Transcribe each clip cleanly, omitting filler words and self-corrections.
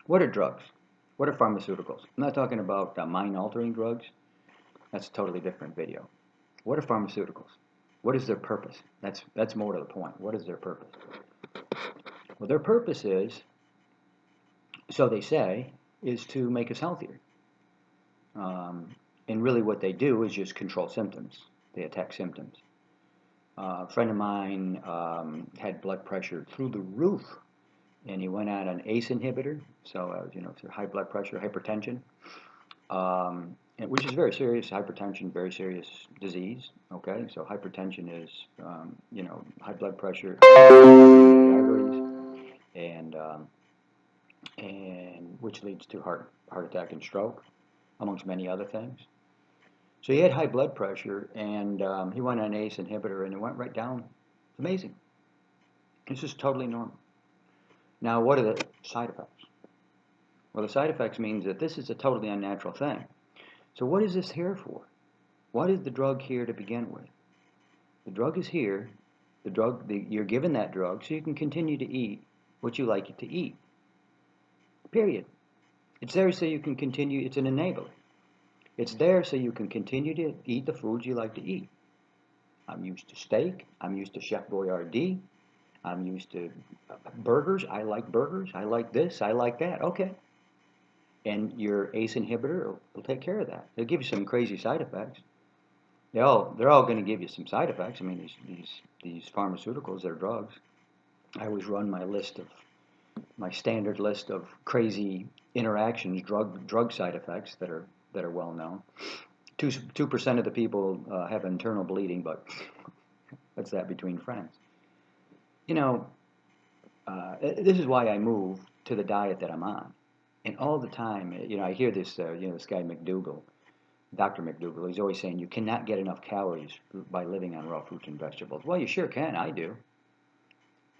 What are drugs? What are pharmaceuticals? I'm not talking about mind-altering drugs. That's a totally different video. What are pharmaceuticals? What is their purpose? That's more to the point. What is their purpose? Well, their purpose is, so they say, is to make us healthier. Um, and really what they do is just control symptoms. They attack symptoms. A friend of mine had blood pressure through the roof, and he went on an ACE inhibitor, so it's high blood pressure, hypertension, which is very serious. Hypertension, very serious disease. Okay, so hypertension is high blood pressure, arteries, and which leads to heart attack and stroke, amongst many other things. So he had high blood pressure, and he went on an ACE inhibitor, and it went right down. It's amazing. This is totally normal. Now, what are the side effects? Well, the side effects means that this is a totally unnatural thing. So what is this here for? What is the drug here to begin with? The drug is here. You're given that drug so you can continue to eat what you like to eat. Period. It's there so you can continue. It's an enabler. It's there so you can continue to eat the foods you like to eat. I'm used to steak. I'm used to Chef Boyardee. I'm used to burgers. I like burgers. I like this. I like that. Okay. And your ACE inhibitor will take care of that. It'll give you some crazy side effects. They're all going to give you some side effects. I mean, these pharmaceuticals, they're drugs. I always run my standard list of crazy interactions, drug side effects that are well known. 2% of the people have internal bleeding, but that's that between friends. You know, this is why I moved to the diet that I'm on. And all the time, I hear this, this guy McDougall, Dr. McDougall, he's always saying you cannot get enough calories by living on raw fruits and vegetables. Well, you sure can. I do.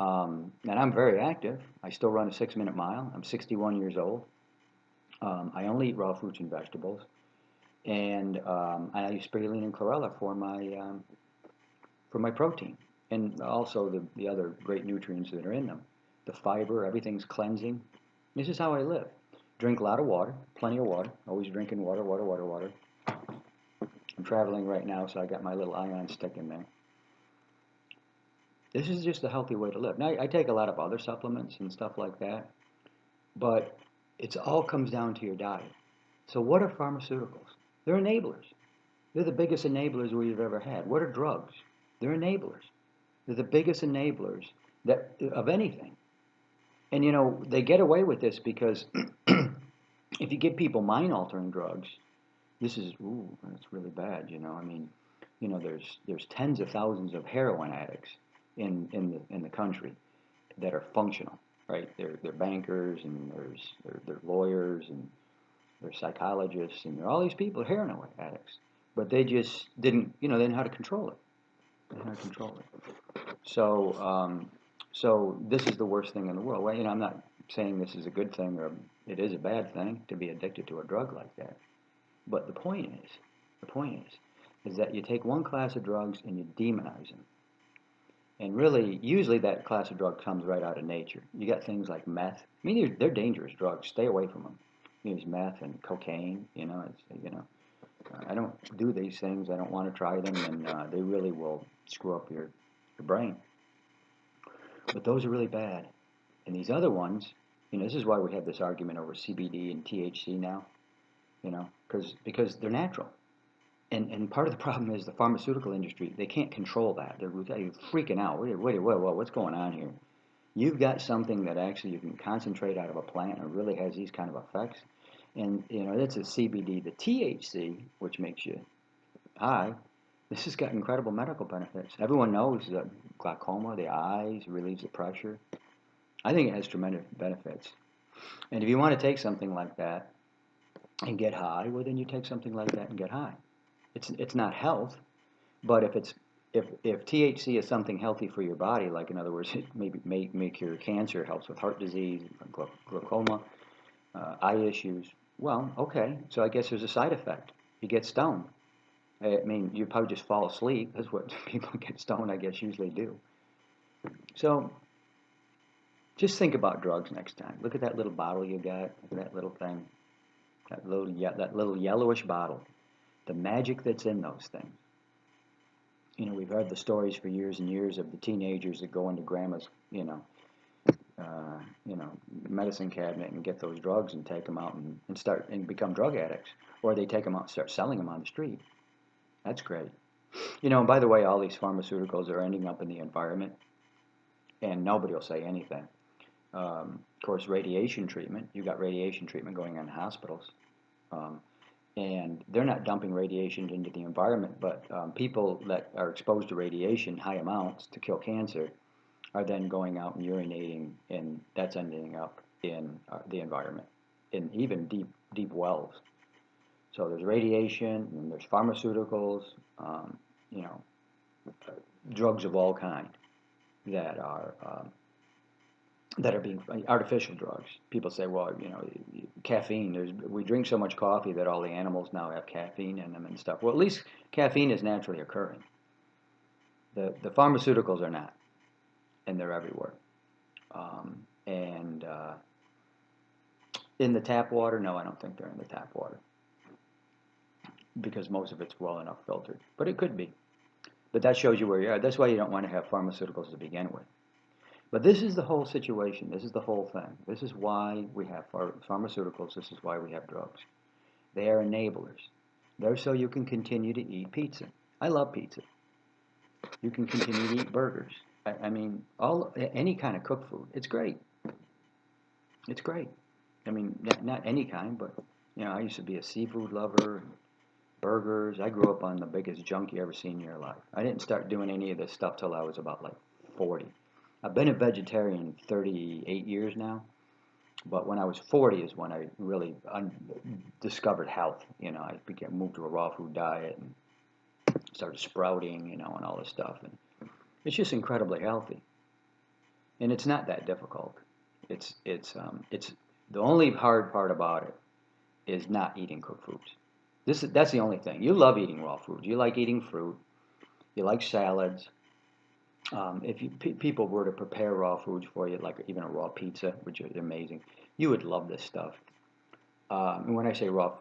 And I'm very active. I still run a 6-minute mile. I'm 61 years old. I only eat raw fruits and vegetables. And I use spirulina and chlorella for my protein. And also the other great nutrients that are in them. The fiber, everything's cleansing. This is how I live. Drink a lot of water, plenty of water. Always drinking water, water, water, water. I'm traveling right now, so I got my little ion stick in there. This is just a healthy way to live. Now, I take a lot of other supplements and stuff like that, but it all comes down to your diet. So what are pharmaceuticals? They're enablers. They're the biggest enablers we've ever had. What are drugs? They're enablers. They're the biggest enablers of anything. And they get away with this because if you give people mind-altering drugs, that's really bad. I mean, there's tens of thousands of heroin addicts in the country that are functional, right? They're bankers, and they're lawyers, and they're psychologists, and they're all these people are heroin addicts, but they just didn't they didn't know how to control it. They didn't know how to control it. So this is the worst thing in the world. Well, I'm not saying this is a good thing or it is a bad thing to be addicted to a drug like that. But the point is that you take one class of drugs and you demonize them. And really, usually that class of drug comes right out of nature. You got things like meth. I mean, they're dangerous drugs. Stay away from them. Use meth and cocaine. I don't do these things. I don't want to try them, and they really will screw up your brain. But those are really bad. And these other ones, this is why we have this argument over CBD and THC now. Because they're natural. And part of the problem is the pharmaceutical industry, they can't control that. They're freaking out. Wait, what's going on here? You've got something that actually you can concentrate out of a plant and it really has these kind of effects. And, that's a CBD. The THC, which makes you high, this has got incredible medical benefits. Everyone knows that glaucoma, the eyes, relieves the pressure. I think it has tremendous benefits. And if you want to take something like that and get high, well, then you take something like that and get high. It's not health, but if THC is something healthy for your body, like in other words, it maybe may cure cancer, helps with heart disease, glaucoma, eye issues. Well, okay, so I guess there's a side effect. You get stoned. I mean, you probably just fall asleep. That's what people get stoned, I guess, usually do. So Just think about drugs next time. Look at that little bottle you got. Look at that little thing. That little yellowish bottle. The magic that's in those things. You know, we've heard the stories for years and years of the teenagers that go into grandma's, medicine cabinet and get those drugs and take them out and start and become drug addicts, or they take them out and start selling them on the street. That's great. You know, and by the way, all these pharmaceuticals are ending up in the environment, and nobody will say anything. Of course, radiation treatment. You got radiation treatment going on in hospitals, and they're not dumping radiation into the environment, but people that are exposed to radiation, high amounts to kill cancer, are then going out and urinating, and that's ending up in the environment, in even deep wells. So there's radiation, and there's pharmaceuticals, you know, drugs of all kind that are being artificial drugs. People say, well, you know, caffeine. We drink so much coffee that all the animals now have caffeine in them and stuff. Well, at least caffeine is naturally occurring. The pharmaceuticals are not, and they're everywhere. And in the tap water, no, I don't think they're in the tap water, because most of it's well enough filtered. But it could be. But that shows you where you are. That's why you don't want to have pharmaceuticals to begin with. But this is the whole situation. This is the whole thing. This is why we have pharmaceuticals. This is why we have drugs. They are enablers. They're so you can continue to eat pizza. I love pizza. You can continue to eat burgers. I mean, any kind of cooked food. It's great. It's great. I mean, not any kind, but, you know, I used to be a seafood lover. Burgers. I grew up on the biggest junk you ever seen in your life. I didn't start doing any of this stuff till I was about like 40. I've been a vegetarian 38 years now, but when I was 40 is when I really discovered health. You know, I moved to a raw food diet and started sprouting, you know, and all this stuff. And it's just incredibly healthy, and it's not that difficult. It's the only hard part about it is not eating cooked foods. That's the only thing. You love eating raw foods. You like eating fruit. You like salads. If people were to prepare raw foods for you, like even a raw pizza, which is amazing, you would love this stuff. And when I say raw,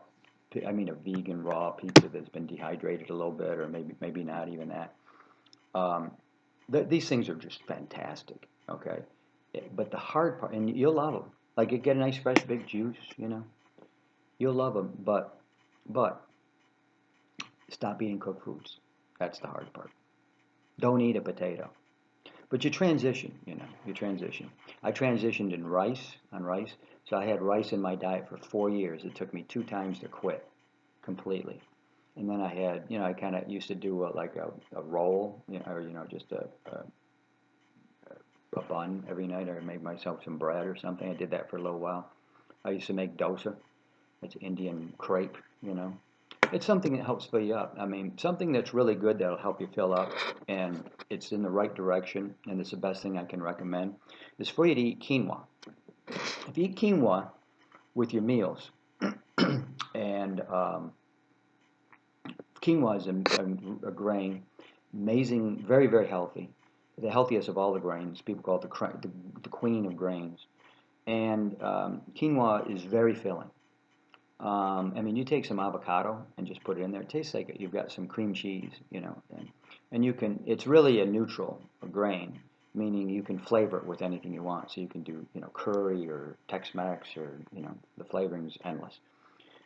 I mean a vegan raw pizza that's been dehydrated a little bit, or maybe not even that. These things are just fantastic. Okay, but the hard part, and you'll love them. Like you get a nice fresh big juice, you know, you'll love them. But stop eating cooked foods. That's the hard part. Don't eat a potato. But you transition, you know, you transition. I transitioned on rice. So I had rice in my diet for 4 years. It took me 2 times to quit completely. And then I had, you know, I kind of used to do a roll, you know, or, you know, just a bun every night, or make myself some bread or something. I did that for a little while. I used to make dosa. It's Indian crepe, you know. It's something that helps fill you up. I mean, something that's really good that'll help you fill up, and it's in the right direction, and it's the best thing I can recommend, is for you to eat quinoa. If you eat quinoa with your meals, and quinoa is a grain, amazing, very, very healthy, the healthiest of all the grains. People call it the queen of grains. And quinoa is very filling. I mean, you take some avocado and just put it in there. It tastes like you've got some cream cheese, you know, and you can. It's really a neutral grain, meaning you can flavor it with anything you want. So you can do, you know, curry or Tex-Mex, or, you know, the flavoring's endless.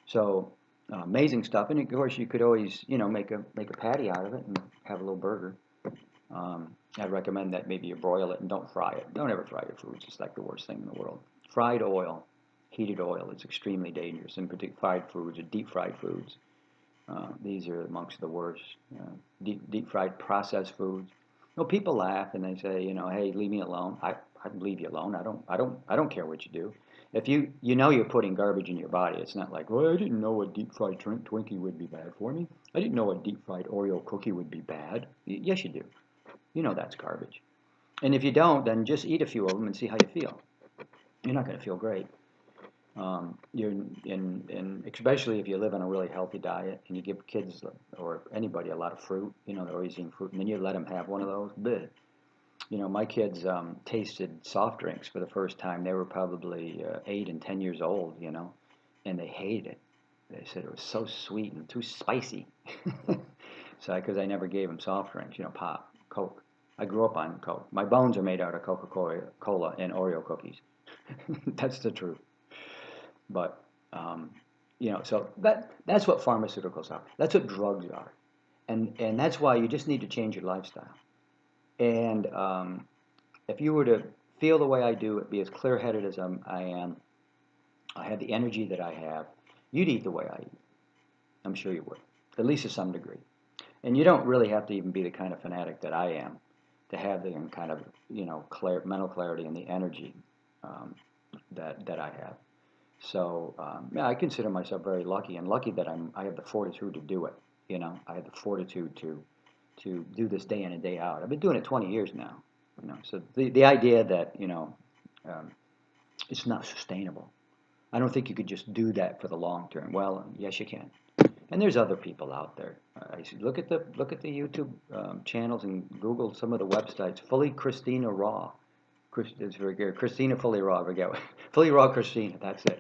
So amazing stuff. And of course, you could always, you know, make a patty out of it and have a little burger. I'd recommend that maybe you broil it and don't fry it. Don't ever fry your foods. It's like the worst thing in the world. Fried oil. Heated oil is extremely dangerous, in particular fried foods or deep fried foods. These are amongst the worst. Deep fried processed foods. You know, people laugh and they say, you know, hey, leave me alone. I leave you alone. I don't care what you do. If you know you're putting garbage in your body, it's not like, well, I didn't know a deep fried Twinkie would be bad for me. I didn't know a deep fried Oreo cookie would be bad. Yes, you do. You know that's garbage. And if you don't, then just eat a few of them and see how you feel. You're not going to feel great. Especially if you live on a really healthy diet and you give kids or anybody a lot of fruit, you know, they're always eating fruit, and then you let them have one of those, bleh. You know, my kids tasted soft drinks for the first time. They were probably 8 and 10 years old, you know, and they hated it. They said it was so sweet and too spicy. So, because I never gave them soft drinks, you know, pop, Coke. I grew up on Coke. My bones are made out of Coca-Cola and Oreo cookies. That's the truth. But you know, so that's what pharmaceuticals are. That's what drugs are, and that's why you just need to change your lifestyle. And if you were to feel the way I do, be as clear-headed as I am, I have the energy that I have, you'd eat the way I eat. I'm sure you would, at least to some degree. And you don't really have to even be the kind of fanatic that I am to have the kind of, you know, mental clarity and the energy that I have. So yeah, I consider myself very lucky, and lucky that I have the fortitude to do it. You know, I have the fortitude to do this day in and day out. I've been doing it 20 years now. You know, so the idea that, you know, um, it's not sustainable. I don't think you could just do that for the long term. Well, yes, you can. And there's other people out there. I see, look at the YouTube channels and Google some of the websites. Fully Christina Raw. It's very good. Christina Fully Raw. Forget Fully Raw Christina. That's it.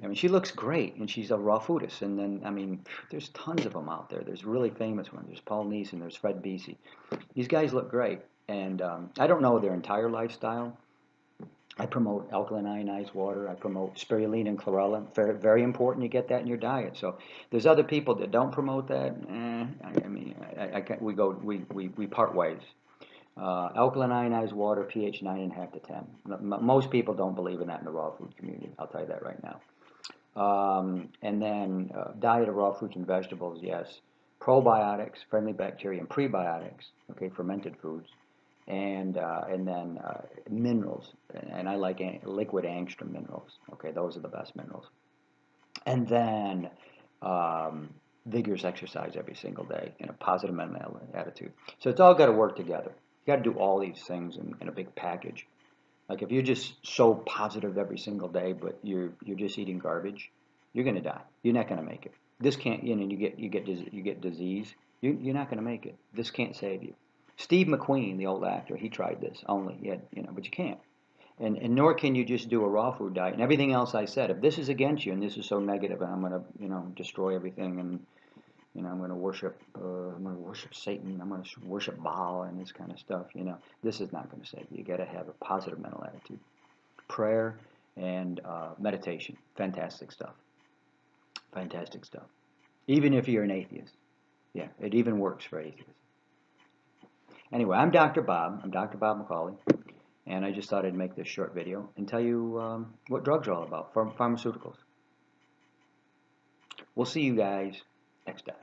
I mean, she looks great, and she's a raw foodist. And then, I mean, there's tons of them out there. There's really famous ones. There's Paul Neeson. There's Fred Beasy. These guys look great, and I don't know their entire lifestyle. I promote alkaline ionized water. I promote spirulina and chlorella. Very, very important you get that in your diet. So there's other people that don't promote that. I mean, I can't, we part ways. Alkaline ionized water, pH 9.5 to 10. Most people don't believe in that in the raw food community. I'll tell you that right now. And then diet of raw fruits and vegetables, yes. Probiotics, friendly bacteria, and prebiotics, okay, fermented foods. And then minerals, and I like liquid angstrom minerals. Okay, those are the best minerals. And then vigorous exercise every single day and a positive mental attitude. So it's all got to work together. You got to do all these things in a big package. Like if you're just so positive every single day, but you're just eating garbage, you're gonna die. You're not gonna make it. This can't, you know, you get disease. You're not gonna make it. This can't save you. Steve McQueen, the old actor, he tried this only. He had, you know, but you can't. And nor can you just do a raw food diet and everything else I said. If this is against you and this is so negative, and I'm gonna, you know, destroy everything, and you know, I'm gonna worship Satan. I'm gonna worship Baal and this kind of stuff. You know, this is not gonna save you. You got to have a positive mental attitude, prayer, and meditation. Fantastic stuff. Fantastic stuff. Even if you're an atheist, yeah, it even works for atheists. Anyway, I'm Dr. Bob. I'm Dr. Bob McCauley, and I just thought I'd make this short video and tell you what drugs are all about, pharmaceuticals. We'll see you guys next time.